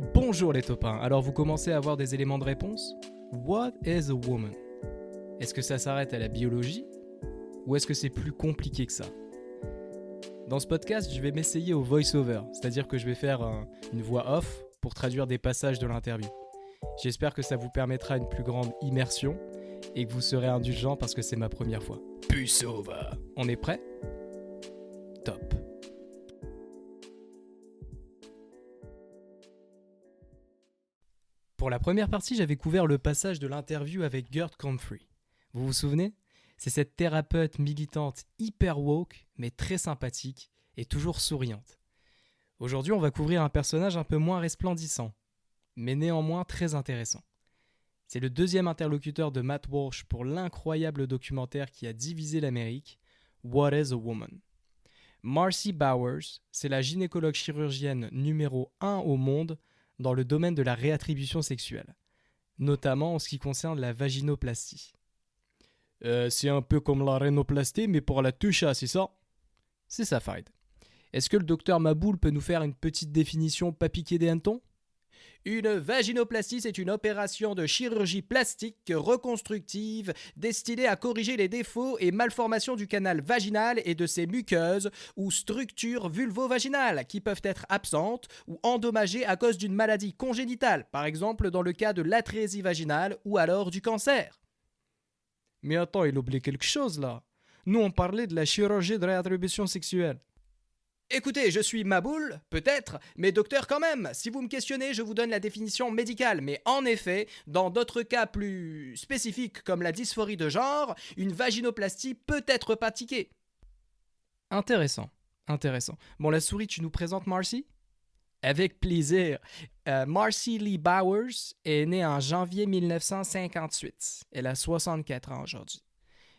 Bonjour les topins, alors vous commencez à avoir des éléments de réponse? What is a woman? Est-ce que ça s'arrête à la biologie? Ou est-ce que c'est plus compliqué que ça? Dans ce podcast, je vais m'essayer au voice-over, c'est-à-dire que je vais faire une voix off pour traduire des passages de l'interview. J'espère que ça vous permettra une plus grande immersion et que vous serez indulgents parce que c'est ma première fois. Puce over! On est prêt? Top! Pour la première partie, j'avais couvert le passage de l'interview avec Gerd Comfrey. Vous vous souvenez? C'est cette thérapeute militante hyper woke, mais très sympathique et toujours souriante. Aujourd'hui, on va couvrir un personnage un peu moins resplendissant, mais néanmoins très intéressant. C'est le deuxième interlocuteur de Matt Walsh pour l'incroyable documentaire qui a divisé l'Amérique, What is a Woman? Marcy Bowers, c'est la gynécologue chirurgienne numéro 1 au monde dans le domaine de la réattribution sexuelle, notamment en ce qui concerne la vaginoplastie. C'est un peu comme la rhinoplastie, mais pour la tucha, c'est ça? C'est ça, Farid. Est-ce que le docteur Maboul peut nous faire une petite définition pas piquée des hannetons? Une vaginoplastie, c'est une opération de chirurgie plastique reconstructive destinée à corriger les défauts et malformations du canal vaginal et de ses muqueuses ou structures vulvo-vaginales qui peuvent être absentes ou endommagées à cause d'une maladie congénitale, par exemple dans le cas de l'atrésie vaginale ou alors du cancer. Mais attends, il oublie quelque chose là. Nous, on parlait de la chirurgie de réattribution sexuelle. Écoutez, je suis Maboul, peut-être, mais docteur quand même. Si vous me questionnez, je vous donne la définition médicale. Mais en effet, dans d'autres cas plus spécifiques comme la dysphorie de genre, une vaginoplastie peut être pratiquée. Intéressant. Bon, la souris, tu nous présentes Marcy? Avec plaisir. Marcy Lee Bowers est née en janvier 1958. Elle a 64 ans aujourd'hui.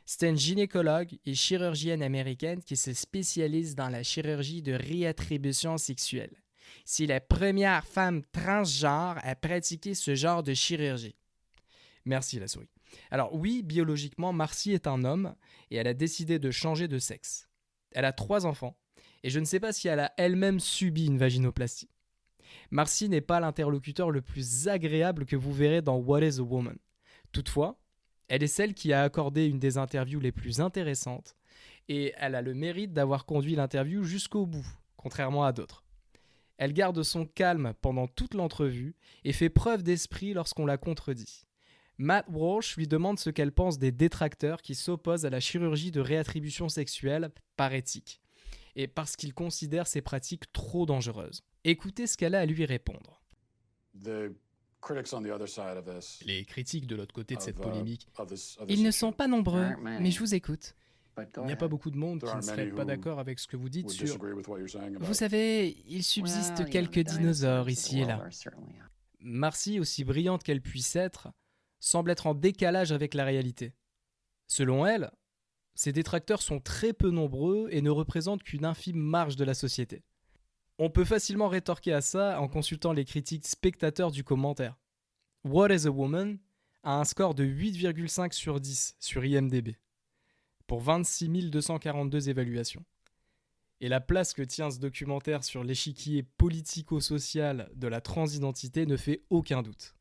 C'est une gynécologue et chirurgienne américaine qui se spécialise dans la chirurgie de réattribution sexuelle. C'est la première femme transgenre à pratiquer ce genre de chirurgie. Merci la souris. Alors oui, biologiquement, Marcy est un homme et elle a décidé de changer de sexe. Elle a 3 enfants et je ne sais pas si elle a elle-même subi une vaginoplastie. Marcy n'est pas l'interlocuteur le plus agréable que vous verrez dans What is a Woman. Toutefois, elle est celle qui a accordé une des interviews les plus intéressantes et elle a le mérite d'avoir conduit l'interview jusqu'au bout, contrairement à d'autres. Elle garde son calme pendant toute l'entrevue et fait preuve d'esprit lorsqu'on la contredit. Matt Walsh lui demande ce qu'elle pense des détracteurs qui s'opposent à la chirurgie de réattribution sexuelle par éthique et parce qu'ils considèrent ces pratiques trop dangereuses. Écoutez ce qu'elle a à lui répondre. Les critiques de l'autre côté de cette polémique, ils ne sont pas nombreux, mais je vous écoute. Il n'y a pas beaucoup de monde qui ne serait pas d'accord avec ce que vous dites sur... Vous savez, il subsiste quelques dinosaures ici et là. Marcy, aussi brillante qu'elle puisse être, semble être en décalage avec la réalité. Selon elle, ces détracteurs sont très peu nombreux et ne représentent qu'une infime marge de la société. On peut facilement rétorquer à ça en consultant les critiques spectateurs du commentaire. What is a Woman a un score de 8,5 sur 10 sur IMDb, pour 26 242 évaluations. Et la place que tient ce documentaire sur l'échiquier politico-social de la transidentité ne fait aucun doute.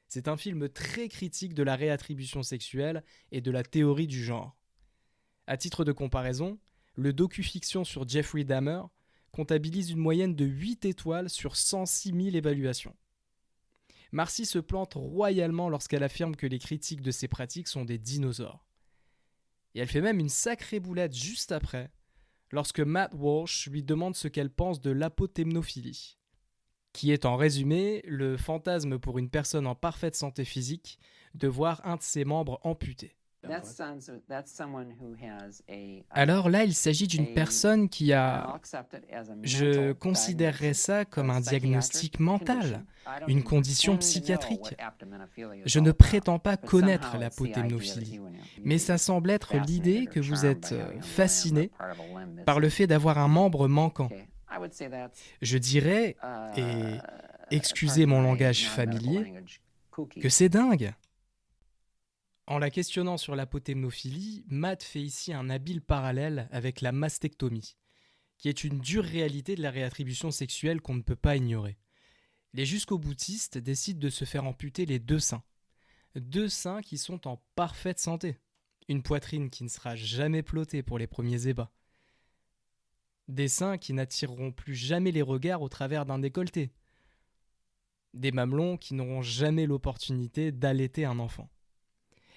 C'est un film très critique de la réattribution sexuelle et de la théorie du genre. À titre de comparaison, le docu-fiction sur Jeffrey Dahmer comptabilise une moyenne de 8 étoiles sur 106 000 évaluations. Marcy se plante royalement lorsqu'elle affirme que les critiques de ces pratiques sont des dinosaures. Et elle fait même une sacrée boulette juste après, lorsque Matt Walsh lui demande ce qu'elle pense de l'apotemnophilie, qui est en résumé le fantasme pour une personne en parfaite santé physique de voir un de ses membres amputé. Alors là, il s'agit d'une personne qui a... Je considérerais ça comme un diagnostic mental, une condition psychiatrique. Je ne prétends pas connaître l'apotemnophilie, mais ça semble être l'idée que vous êtes fasciné par le fait d'avoir un membre manquant. Je dirais, et excusez mon langage familier, que c'est dingue. En la questionnant sur l'apotemnophilie, Matt fait ici un habile parallèle avec la mastectomie, qui est une dure réalité de la réattribution sexuelle qu'on ne peut pas ignorer. Les jusqu'au-boutistes décident de se faire amputer les 2 seins. 2 seins qui sont en parfaite santé. Une poitrine qui ne sera jamais plottée pour les premiers ébats. Des seins qui n'attireront plus jamais les regards au travers d'un décolleté. Des mamelons qui n'auront jamais l'opportunité d'allaiter un enfant.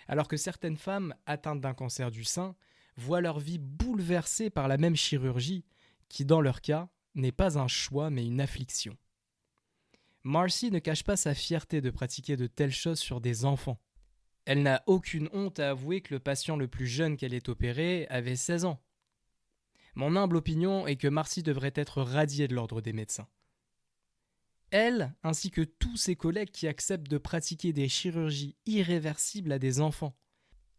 Alors que certaines femmes atteintes d'un cancer du sein voient leur vie bouleversée par la même chirurgie qui, dans leur cas, n'est pas un choix mais une affliction. Marcy ne cache pas sa fierté de pratiquer de telles choses sur des enfants. Elle n'a aucune honte à avouer que le patient le plus jeune qu'elle ait opéré avait 16 ans. Mon humble opinion est que Marcy devrait être radiée de l'ordre des médecins. Elle, ainsi que tous ses collègues qui acceptent de pratiquer des chirurgies irréversibles à des enfants.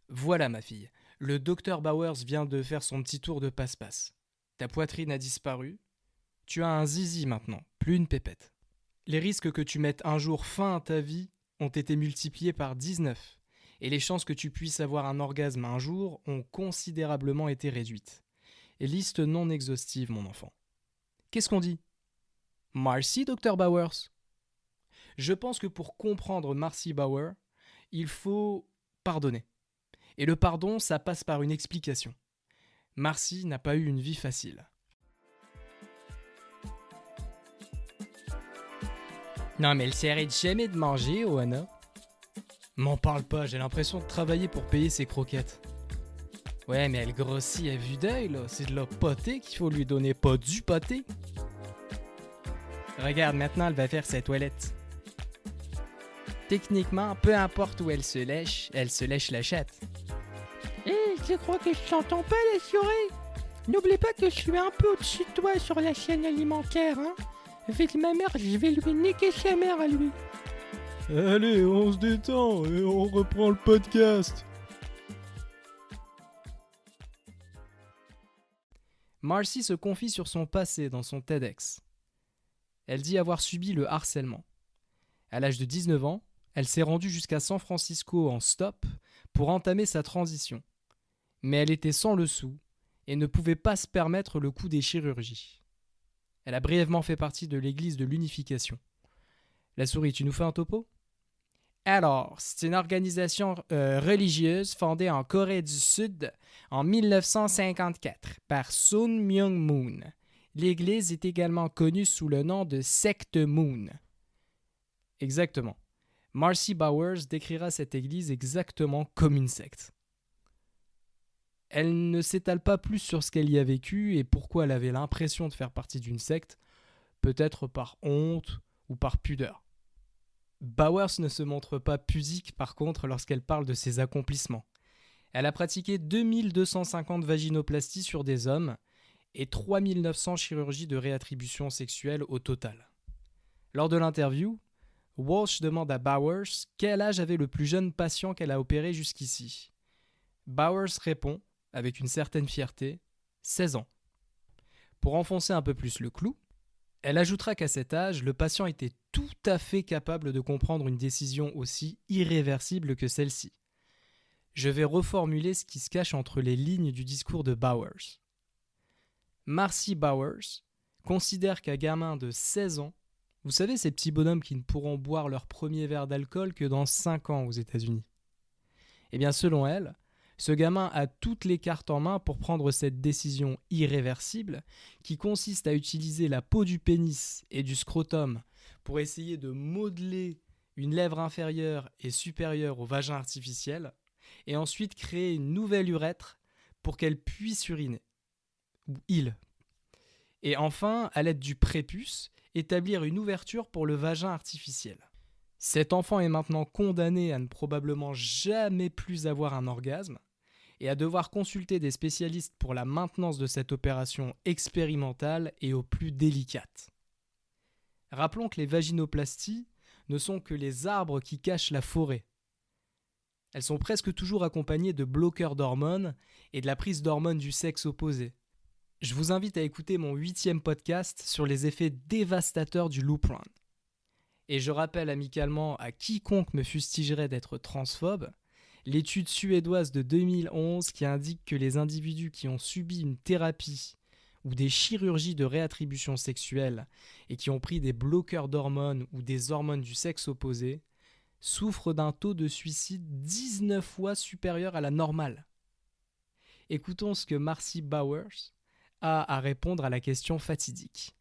Voilà ma fille, le docteur Bowers vient de faire son petit tour de passe-passe. Ta poitrine a disparu, tu as un zizi maintenant, plus une pépette. Les risques que tu mettes un jour fin à ta vie ont été multipliés par 19, et les chances que tu puisses avoir un orgasme un jour ont considérablement été réduites. Et liste non exhaustive, mon enfant. Qu'est-ce qu'on dit ? Marcy, Dr. Bowers. Je pense que pour comprendre Marcy Bauer, il faut pardonner. Et le pardon, ça passe par une explication. Marcy n'a pas eu une vie facile. Non mais elle s'arrête jamais de manger, Oana. M'en parle pas, j'ai l'impression de travailler pour payer ses croquettes. Ouais, mais elle grossit à vue d'œil, là. C'est de la pâtée qu'il faut lui donner, pas du pâté. Regarde, maintenant, elle va faire sa toilette. Techniquement, peu importe où elle se lèche la chatte. Hé, je crois que je t'entends pas, la souris. N'oublie pas que je suis un peu au-dessus de toi sur la chaîne alimentaire, hein. Avec ma mère, je vais lui niquer sa mère à lui. Allez, on se détend et on reprend le podcast. Marcy se confie sur son passé dans son TEDx. Elle dit avoir subi le harcèlement. À l'âge de 19 ans, elle s'est rendue jusqu'à San Francisco en stop pour entamer sa transition. Mais elle était sans le sou et ne pouvait pas se permettre le coût des chirurgies. Elle a brièvement fait partie de l'Église de l'Unification. La souris, tu nous fais un topo ? Alors, c'est une organisation religieuse fondée en Corée du Sud en 1954 par Sun Myung Moon. L'Église est également connue sous le nom de secte Moon. Exactement. Marcy Bowers décrira cette église exactement comme une secte. Elle ne s'étale pas plus sur ce qu'elle y a vécu et pourquoi elle avait l'impression de faire partie d'une secte, peut-être par honte ou par pudeur. Bowers ne se montre pas pudique par contre lorsqu'elle parle de ses accomplissements. Elle a pratiqué 2250 vaginoplasties sur des hommes et 3900 chirurgies de réattribution sexuelle au total. Lors de l'interview, Walsh demande à Bowers quel âge avait le plus jeune patient qu'elle a opéré jusqu'ici. Bowers répond, avec une certaine fierté, 16 ans. Pour enfoncer un peu plus le clou, elle ajoutera qu'à cet âge, le patient était tout à fait capable de comprendre une décision aussi irréversible que celle-ci. Je vais reformuler ce qui se cache entre les lignes du discours de Bowers. Marcy Bowers considère qu'un gamin de 16 ans, vous savez ces petits bonhommes qui ne pourront boire leur premier verre d'alcool que dans 5 ans aux États-Unis. Eh bien selon elle, ce gamin a toutes les cartes en main pour prendre cette décision irréversible qui consiste à utiliser la peau du pénis et du scrotum pour essayer de modeler une lèvre inférieure et supérieure au vagin artificiel et ensuite créer une nouvelle urètre pour qu'elle puisse uriner. Ou il. Et enfin, à l'aide du prépuce, établir une ouverture pour le vagin artificiel. Cet enfant est maintenant condamné à ne probablement jamais plus avoir un orgasme et à devoir consulter des spécialistes pour la maintenance de cette opération expérimentale et au plus délicate. Rappelons que les vaginoplasties ne sont que les arbres qui cachent la forêt. Elles sont presque toujours accompagnées de bloqueurs d'hormones et de la prise d'hormones du sexe opposé. Je vous invite à écouter mon 8e podcast sur les effets dévastateurs du Lupron. Et je rappelle amicalement à quiconque me fustigerait d'être transphobe, l'étude suédoise de 2011 qui indique que les individus qui ont subi une thérapie ou des chirurgies de réattribution sexuelle et qui ont pris des bloqueurs d'hormones ou des hormones du sexe opposé souffrent d'un taux de suicide 19 fois supérieur à la normale. Écoutons ce que Marcy Bowers a à répondre à la question fatidique.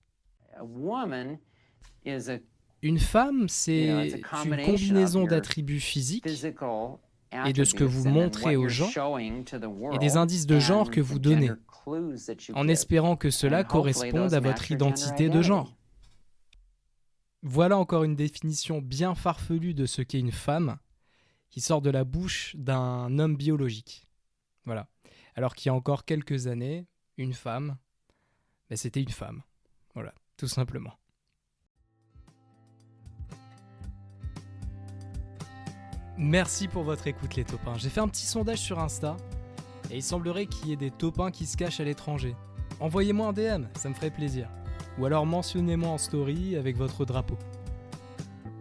Une femme, c'est une combinaison d'attributs physiques et de ce que vous montrez aux gens et des indices de genre que vous donnez, en espérant que cela corresponde à votre identité de genre. Voilà encore une définition bien farfelue de ce qu'est une femme, qui sort de la bouche d'un homme biologique. Voilà. Alors qu'il y a encore quelques années, une femme, c'était une femme. Voilà, tout simplement. Merci pour votre écoute les taupins. J'ai fait un petit sondage sur Insta et il semblerait qu'il y ait des taupins qui se cachent à l'étranger. Envoyez-moi un DM, ça me ferait plaisir. Ou alors mentionnez-moi en story avec votre drapeau.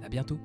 À bientôt.